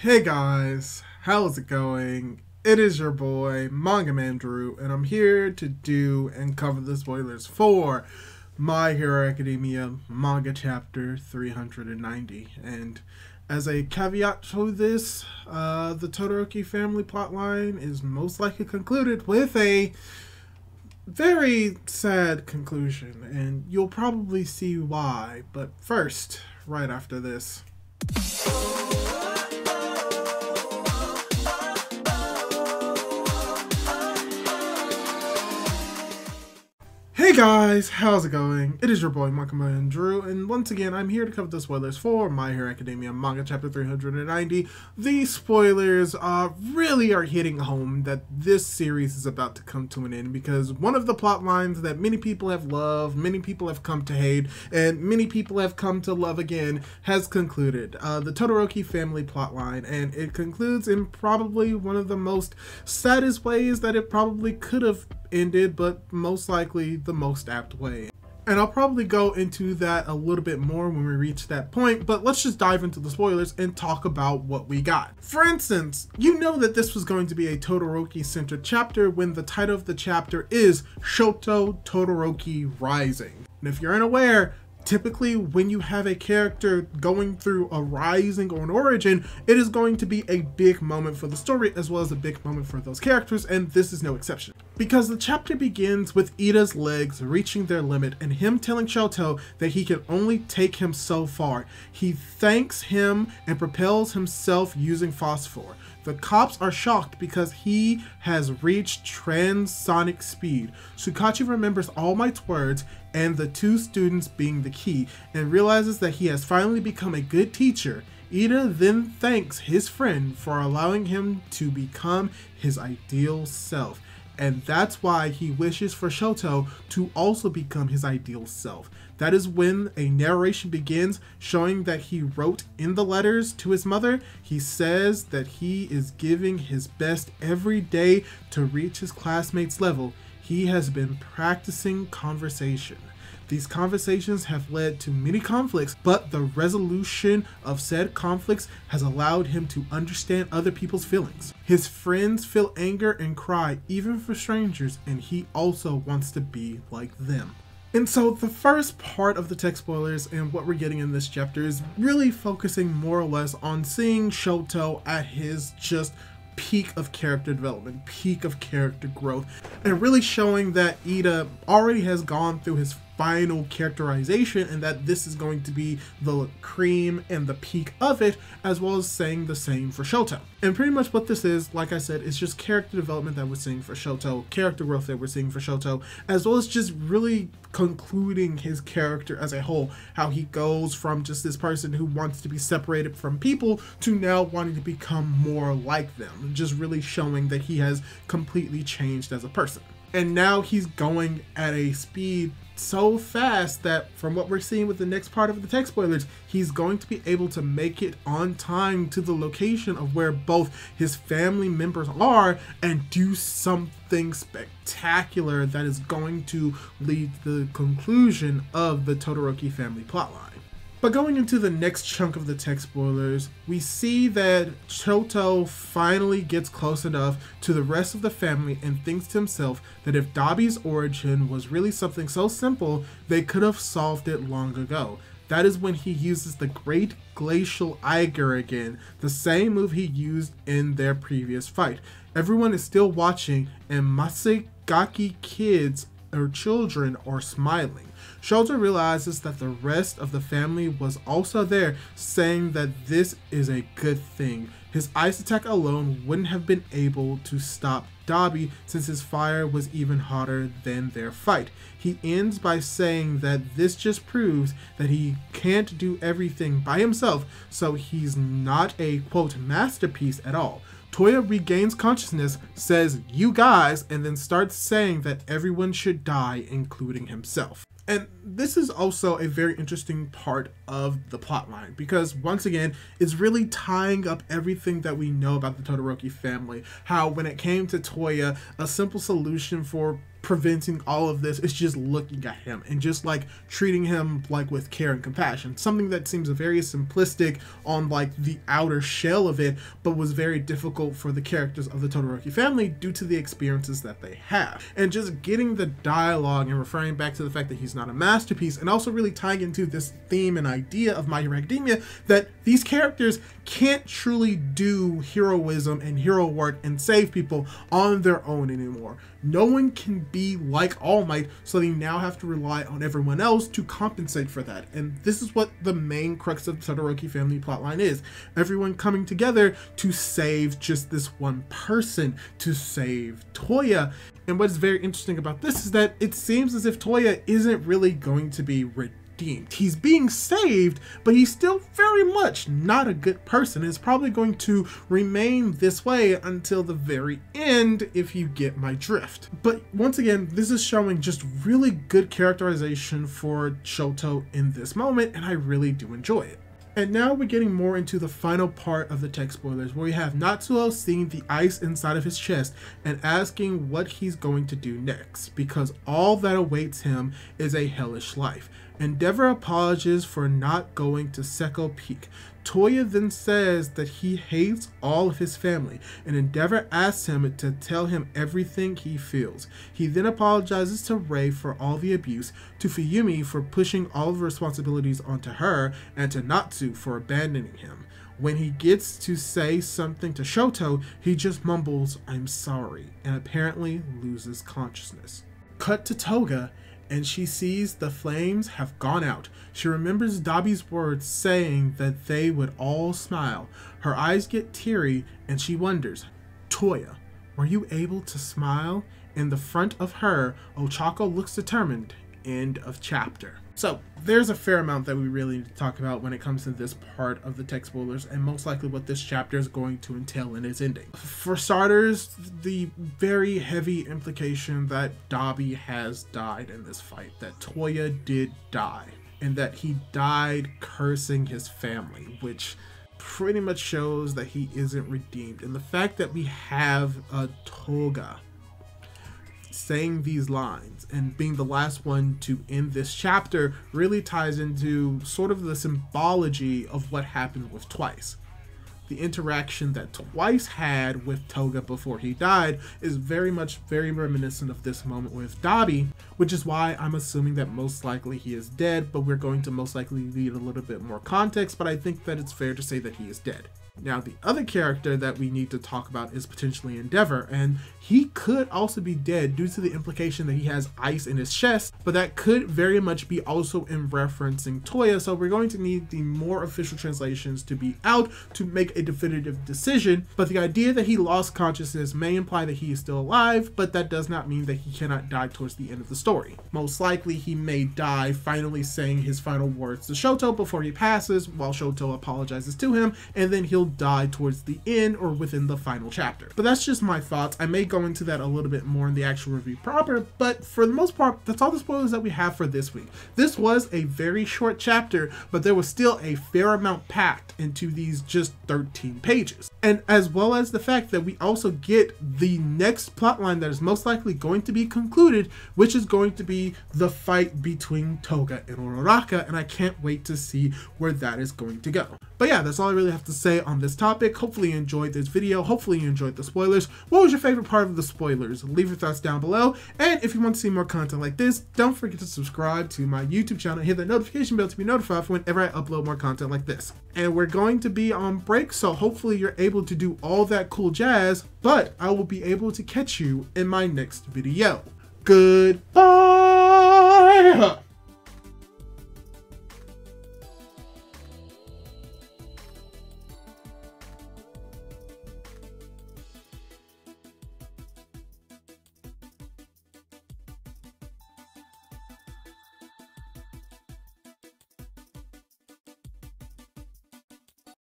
Hey guys, how's it going? It is your boy, Manga Man Drew, and I'm here to do and cover the spoilers for My Hero Academia manga chapter 390. And as a caveat to this, the Todoroki family plotline is most likely concluded with a very sad conclusion, and you'll probably see why. But first, right after this. Hey guys, how's it going? It is your boy Manga Man Drew, and once again I'm here to cover the spoilers for My Hero Academia manga chapter 390. The spoilers really are hitting home that this series is about to come to an end, because one of the plot lines that many people have loved, many people have come to hate, and many people have come to love again has concluded. The Todoroki family plotline, and it concludes in probably one of the most saddest ways that it probably could have ended, but most likely the most apt way. And I'll probably go into that a little bit more when we reach that point, but let's just dive into the spoilers and talk about what we got. For instance, you know that this was going to be a Todoroki-centered chapter when the title of the chapter is Shoto Todoroki Rising. And if you're unaware, typically when you have a character going through a rising or an origin, it is going to be a big moment for the story as well as a big moment for those characters, and this is no exception. Because the chapter begins with Ida's legs reaching their limit and him telling Shoto that he can only take him so far. He thanks him and propels himself using phosphor. The cops are shocked because he has reached transonic speed. Tsukachi remembers All Might's words and the two students being the key, and realizes that he has finally become a good teacher. Ida then thanks his friend for allowing him to become his ideal self, and that's why he wishes for Shoto to also become his ideal self. That is when a narration begins showing that he wrote in the letters to his mother. He says that he is giving his best every day to reach his classmates' level. He has been practicing conversation. These conversations have led to many conflicts, but the resolution of said conflicts has allowed him to understand other people's feelings. His friends feel anger and cry even for strangers, and he also wants to be like them. And so the first part of the text spoilers and what we're getting in this chapter is really focusing more or less on seeing Shoto at his just peak of character development, peak of character growth, and really showing that Ida already has gone through his final characterization and that this is going to be the cream and the peak of it, as well as saying the same for Shoto. And pretty much what this is, like I said, is just character development that we're seeing for Shoto, character growth that we're seeing for Shoto, as well as just really concluding his character as a whole, how he goes from just this person who wants to be separated from people to now wanting to become more like them, just really showing that he has completely changed as a person. And now he's going at a speed so fast that, from what we're seeing with the next part of the text spoilers, he's going to be able to make it on time to the location of where both his family members are and do something spectacular that is going to lead to the conclusion of the Todoroki family plotline. But going into the next chunk of the text spoilers, we see that Shoto finally gets close enough to the rest of the family and thinks to himself that if Dabi's origin was really something so simple, they could have solved it long ago. That is when he uses the Great Glacial Eiger again, the same move he used in their previous fight. Everyone is still watching, and Masagaki kids or children are smiling. Shoto realizes that the rest of the family was also there, saying that this is a good thing. His ice attack alone wouldn't have been able to stop Dabi, since his fire was even hotter than their fight. He ends by saying that this just proves that he can't do everything by himself, so he's not a quote masterpiece at all. Toya regains consciousness, says "you guys," and then starts saying that everyone should die, including himself. And this is also a very interesting part of the plotline, because once again, it's really tying up everything that we know about the Todoroki family. How when it came to Toya, a simple solution for preventing all of this is just looking at him and just like treating him like with care and compassion. Something that seems very simplistic on like the outer shell of it, but was very difficult for the characters of the Todoroki family due to the experiences that they have. And just getting the dialogue and referring back to the fact that he's not a masterpiece, and also really tying into this theme and idea of My Hero Academia that these characters can't truly do heroism and hero work and save people on their own anymore. No one can be like All Might, so they now have to rely on everyone else to compensate for that. And this is what the main crux of the Todoroki family plotline is. Everyone coming together to save just this one person, to save Toya. And what's very interesting about this is that it seems as if Toya isn't really going to be redeemed. He's being saved, but he's still very much not a good person. It's probably going to remain this way until the very end, if you get my drift. But once again, this is showing just really good characterization for Shoto in this moment, and I really do enjoy it. And now we're getting more into the final part of the tech spoilers, where we have Natsuo seeing the ice inside of his chest and asking what he's going to do next, because all that awaits him is a hellish life. Endeavor apologizes for not going to Seko Peak. Toya then says that he hates all of his family, and Endeavor asks him to tell him everything he feels. He then apologizes to Rei for all the abuse, to Fuyumi for pushing all of the responsibilities onto her, and to Natsu for abandoning him. When he gets to say something to Shoto, he just mumbles, "I'm sorry," and apparently loses consciousness. Cut to Toga, and she sees the flames have gone out. She remembers Dabi's words saying that they would all smile. Her eyes get teary and she wonders, "Toya, were you able to smile?" In the front of her, Ochako looks determined. End of chapter. So there's a fair amount that we really need to talk about when it comes to this part of the tech spoilers, and most likely what this chapter is going to entail in its ending. For starters, the very heavy implication that Dabi has died in this fight, that Toya did die, and that he died cursing his family, which pretty much shows that he isn't redeemed. And the fact that we have a Toga saying these lines and being the last one to end this chapter really ties into sort of the symbology of what happened with Twice. The interaction that Twice had with Toga before he died is very reminiscent of this moment with Dabi, which is why I'm assuming that most likely he is dead, but we're going to most likely need a little bit more context, but I think that it's fair to say that he is dead. Now, the other character that we need to talk about is potentially Endeavor, and he could also be dead due to the implication that he has ice in his chest, but that could very much be also in referencing Toya, so we're going to need the more official translations to be out to make a definitive decision. But the idea that he lost consciousness may imply that he is still alive, but that does not mean that he cannot die towards the end of the story. Most likely he may die finally saying his final words to Shoto before he passes, while Shoto apologizes to him, and then he'll die towards the end or within the final chapter. But that's just my thoughts. I may go into that a little bit more in the actual review proper, but for the most part, that's all the spoilers that we have for this week. This was a very short chapter, but there was still a fair amount packed into these just 13 pages. And as well as the fact that we also get the next plotline that is most likely going to be concluded, which is going to be the fight between Toga and Uraraka, and I can't wait to see where that is going to go. But yeah, that's all I really have to say on this topic. Hopefully you enjoyed this video. Hopefully you enjoyed the spoilers. What was your favorite part of the spoilers? Leave your thoughts down below. And if you want to see more content like this, don't forget to subscribe to my YouTube channel and hit that notification bell to be notified for whenever I upload more content like this. And we're going to be on break, so hopefully you're able to do all that cool jazz, but I will be able to catch you in my next video. Goodbye!